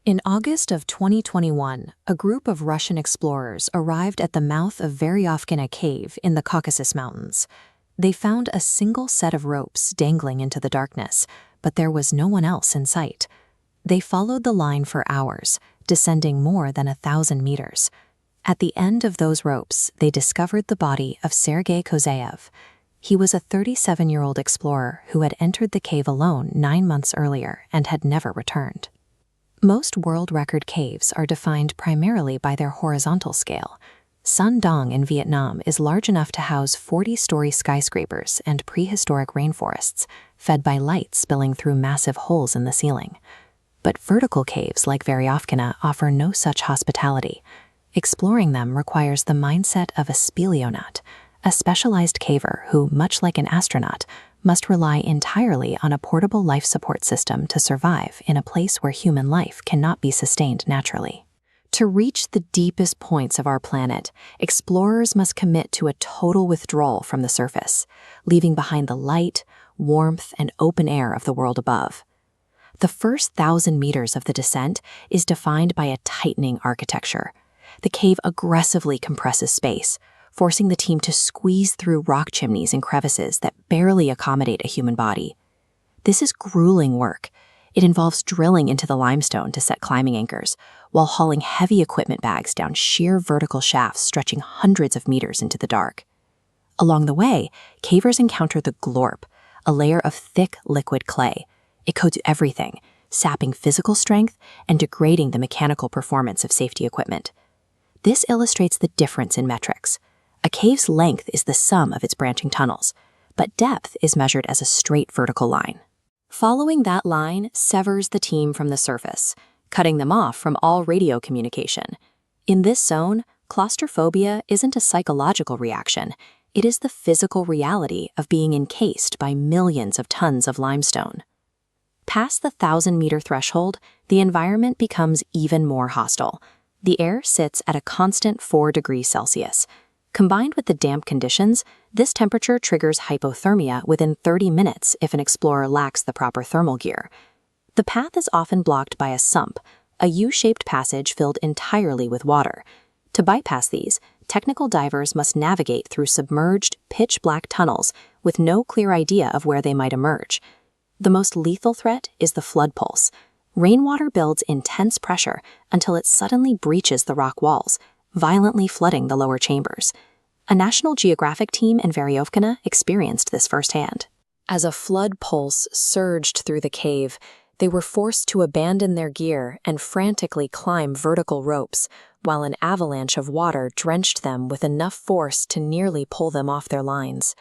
In August of 2021, a group of Russian explorers arrived at the mouth of Veryovkina Cave in the Caucasus Mountains. They found a single set of ropes dangling into the darkness, but there was no one else in sight. They followed the line for hours, descending more than 1,000 meters. At the end of those ropes, they discovered the body of Sergei Kozayev. He was a 37-year-old explorer who had entered the cave alone 9 months earlier and had never returned. Most world record caves are defined primarily by their horizontal scale. Son Dong in Vietnam is large enough to house 40-story skyscrapers and prehistoric rainforests, fed by light spilling through massive holes in the ceiling. But vertical caves like Veryovkina offer no such hospitality. Exploring them requires the mindset of a speleonaut, a specialized caver who, much like an astronaut, must rely entirely on a portable life support system to survive in a place where human life cannot be sustained naturally. To reach the deepest points of our planet, explorers must commit to a total withdrawal from the surface, leaving behind the light, warmth, and open air of the world above. The first 1,000 meters of the descent is defined by a tightening architecture. The cave aggressively compresses space, forcing the team to squeeze through rock chimneys and crevices that barely accommodate a human body. This is grueling work. It involves drilling into the limestone to set climbing anchors, while hauling heavy equipment bags down sheer vertical shafts stretching hundreds of meters into the dark. Along the way, cavers encounter the glorp, a layer of thick liquid clay. It coats everything, sapping physical strength and degrading the mechanical performance of safety equipment. This illustrates the difference in metrics. A cave's length is the sum of its branching tunnels, but depth is measured as a straight vertical line. Following that line severs the team from the surface, cutting them off from all radio communication. In this zone, claustrophobia isn't a psychological reaction. It is the physical reality of being encased by millions of tons of limestone. Past the 1,000-meter threshold, the environment becomes even more hostile. The air sits at a constant 4 degrees Celsius. Combined with the damp conditions, this temperature triggers hypothermia within 30 minutes if an explorer lacks the proper thermal gear. The path is often blocked by a sump, a U-shaped passage filled entirely with water. To bypass these, technical divers must navigate through submerged, pitch-black tunnels with no clear idea of where they might emerge. The most lethal threat is the flood pulse. Rainwater builds intense pressure until it suddenly breaches the rock walls, violently flooding the lower chambers. A National Geographic team in Veryovkina experienced this firsthand. As a flood pulse surged through the cave, they were forced to abandon their gear and frantically climb vertical ropes, while an avalanche of water drenched them with enough force to nearly pull them off their lines.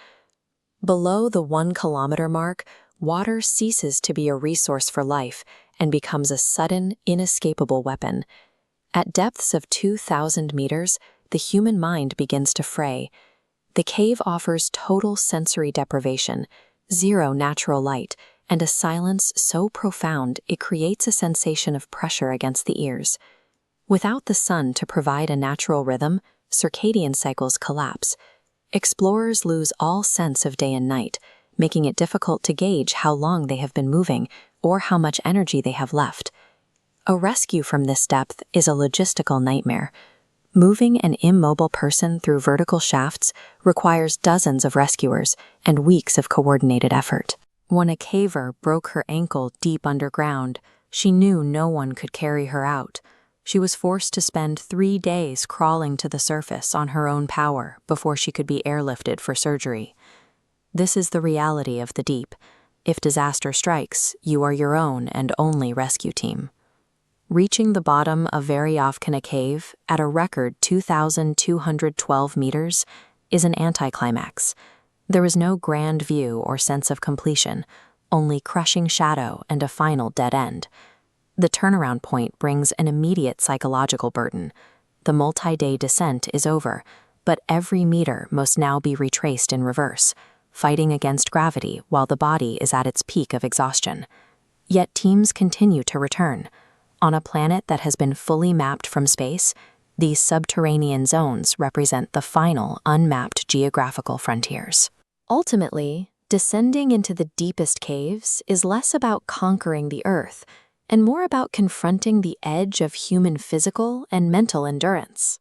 Below the 1-kilometer mark, water ceases to be a resource for life and becomes a sudden, inescapable weapon. At depths of 2,000 meters, the human mind begins to fray. The cave offers total sensory deprivation, zero natural light, and a silence so profound it creates a sensation of pressure against the ears. Without the sun to provide a natural rhythm, circadian cycles collapse. Explorers lose all sense of day and night, making it difficult to gauge how long they have been moving or how much energy they have left. A rescue from this depth is a logistical nightmare. Moving an immobile person through vertical shafts requires dozens of rescuers and weeks of coordinated effort. When a caver broke her ankle deep underground, she knew no one could carry her out. She was forced to spend 3 days crawling to the surface on her own power before she could be airlifted for surgery. This is the reality of the deep. If disaster strikes, you are your own and only rescue team. Reaching the bottom of Veryovkina Cave at a record 2,212 meters is an anticlimax. There is no grand view or sense of completion, only crushing shadow and a final dead end. The turnaround point brings an immediate psychological burden. The multi-day descent is over, but every meter must now be retraced in reverse, fighting against gravity while the body is at its peak of exhaustion. Yet teams continue to return. On a planet that has been fully mapped from space, these subterranean zones represent the final unmapped geographical frontiers. Ultimately, descending into the deepest caves is less about conquering the Earth and more about confronting the edge of human physical and mental endurance.